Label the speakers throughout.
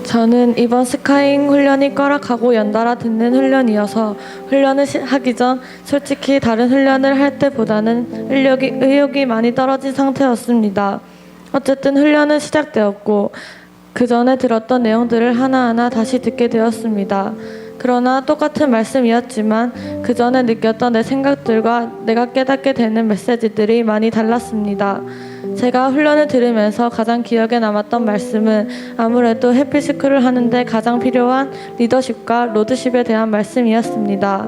Speaker 1: 저는 이번 스카잉 훈련이 꺼락하고 연달아 듣는 훈련이어서 훈련을 하기 전 솔직히 다른 훈련을 할 때보다는 의욕이 많이 떨어진 상태였습니다. 어쨌든 훈련은 시작되었고 그 전에 들었던 내용들을 하나하나 다시 듣게 되었습니다. 그러나 똑같은 말씀이었지만 그 전에 느꼈던 내 생각들과 내가 깨닫게 되는 메시지들이 많이 달랐습니다. 제가 훈련을 들으면서 가장 기억에 남았던 말씀은 아무래도 해피스쿨을 하는데 가장 필요한 리더십과 로드십에 대한 말씀이었습니다.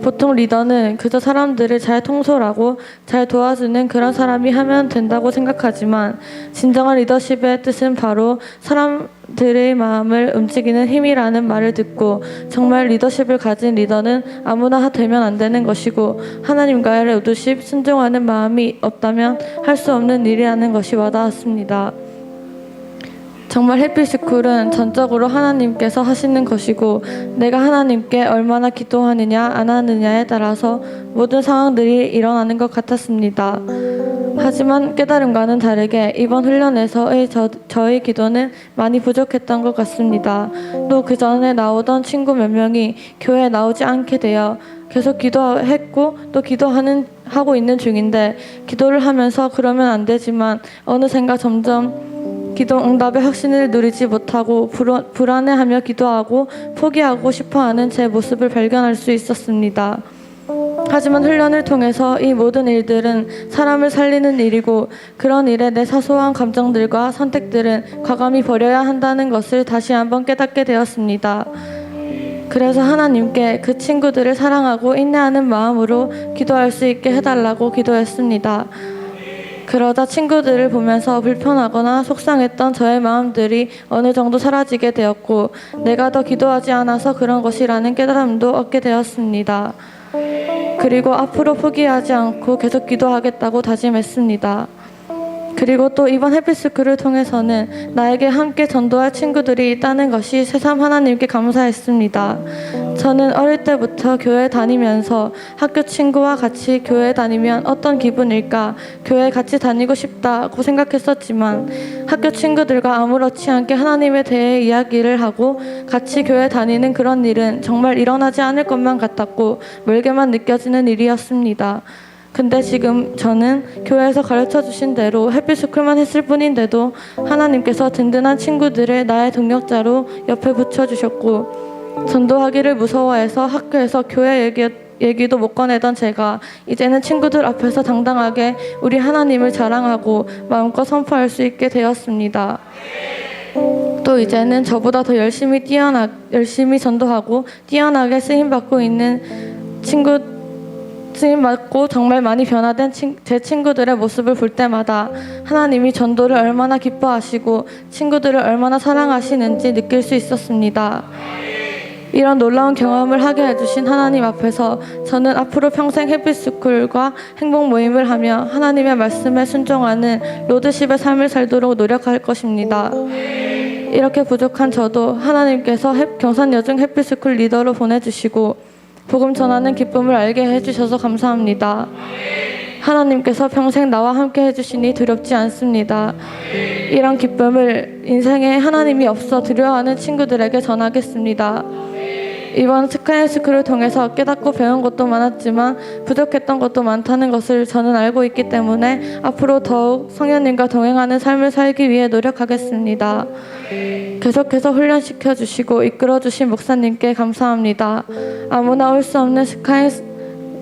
Speaker 1: 보통 리더는 그저 사람들을 잘 통솔하고 잘 도와주는 그런 사람이 하면 된다고 생각하지만 진정한 리더십의 뜻은 바로 사람들의 마음을 움직이는 힘이라는 말을 듣고 정말 리더십을 가진 리더는 아무나 되면 안 되는 것이고 하나님과의 로드십, 순종하는 마음이 없다면 할 수 없는 일이라는 것이 와닿았습니다. 정말 해피스쿨은 전적으로 하나님께서 하시는 것이고 내가 하나님께 얼마나 기도하느냐 안 하느냐에 따라서 모든 상황들이 일어나는 것 같았습니다. 하지만 깨달음과는 다르게 이번 훈련에서의 저의 기도는 많이 부족했던 것 같습니다. 또 그 전에 나오던 친구 몇 명이 교회에 나오지 않게 되어 계속 기도했고 또 하고 있는 중인데 기도를 하면서 그러면 안 되지만 어느샌가 점점 기도 응답의 확신을 누리지 못하고 불안해하며 기도하고 포기하고 싶어하는 제 모습을 발견할 수 있었습니다. 하지만 훈련을 통해서 이 모든 일들은 사람을 살리는 일이고 그런 일에 내 사소한 감정들과 선택들은 과감히 버려야 한다는 것을 다시 한번 깨닫게 되었습니다. 그래서 하나님께 그 친구들을 사랑하고 인내하는 마음으로 기도할 수 있게 해달라고 기도했습니다. 그러다 친구들을 보면서 불편하거나 속상했던 저의 마음들이 어느 정도 사라지게 되었고 내가 더 기도하지 않아서 그런 것이라는 깨달음도 얻게 되었습니다. 그리고 앞으로 포기하지 않고 계속 기도하겠다고 다짐했습니다. 그리고 또 이번 해피스쿨을 통해서는 나에게 함께 전도할 친구들이 있다는 것이 새삼 하나님께 감사했습니다. 저는 어릴 때부터 교회 다니면서 학교 친구와 같이 교회 다니면 어떤 기분일까 교회 같이 다니고 싶다고 생각했었지만 학교 친구들과 아무렇지 않게 하나님에 대해 이야기를 하고 같이 교회 다니는 그런 일은 정말 일어나지 않을 것만 같았고 멀게만 느껴지는 일이었습니다. 근데 지금 저는 교회에서 가르쳐주신 대로 해피스쿨만 했을 뿐인데도 하나님께서 든든한 친구들을 나의 동력자로 옆에 붙여주셨고 전도하기를 무서워해서 학교에서 교회 얘기도 못 꺼내던 제가 이제는 친구들 앞에서 당당하게 우리 하나님을 자랑하고 마음껏 선포할 수 있게 되었습니다. 또 이제는 저보다 더 열심히 전도하고 뛰어나게 쓰임받고 있는 쓰임받고 정말 많이 변화된 제 친구들의 모습을 볼 때마다 하나님이 전도를 얼마나 기뻐하시고 친구들을 얼마나 사랑하시는지 느낄 수 있었습니다. 이런 놀라운 경험을 하게 해주신 하나님 앞에서 저는 앞으로 평생 해피스쿨과 행복 모임을 하며 하나님의 말씀에 순종하는 로드십의 삶을 살도록 노력할 것입니다. 이렇게 부족한 저도 하나님께서 경산여중 해피스쿨 리더로 보내주시고 복음 전하는 기쁨을 알게 해주셔서 감사합니다. 하나님께서 평생 나와 함께 해주시니 두렵지 않습니다. 이런 기쁨을 인생에 하나님이 없어 두려워하는 친구들에게 전하겠습니다. 이번 스카이스쿨을 통해서 깨닫고 배운 것도 많았지만 부족했던 것도 많다는 것을 저는 알고 있기 때문에 앞으로 더욱 성령님과 동행하는 삶을 살기 위해 노력하겠습니다. 계속해서 훈련시켜 주시고 이끌어 주신 목사님께 감사합니다. 아무나 올 수 없는 스카이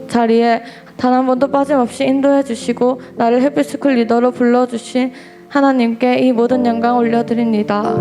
Speaker 1: 자리에 단 한 번도 빠짐없이 인도해 주시고 나를 해피스쿨 리더로 불러주신 하나님께 이 모든 영광 올려드립니다.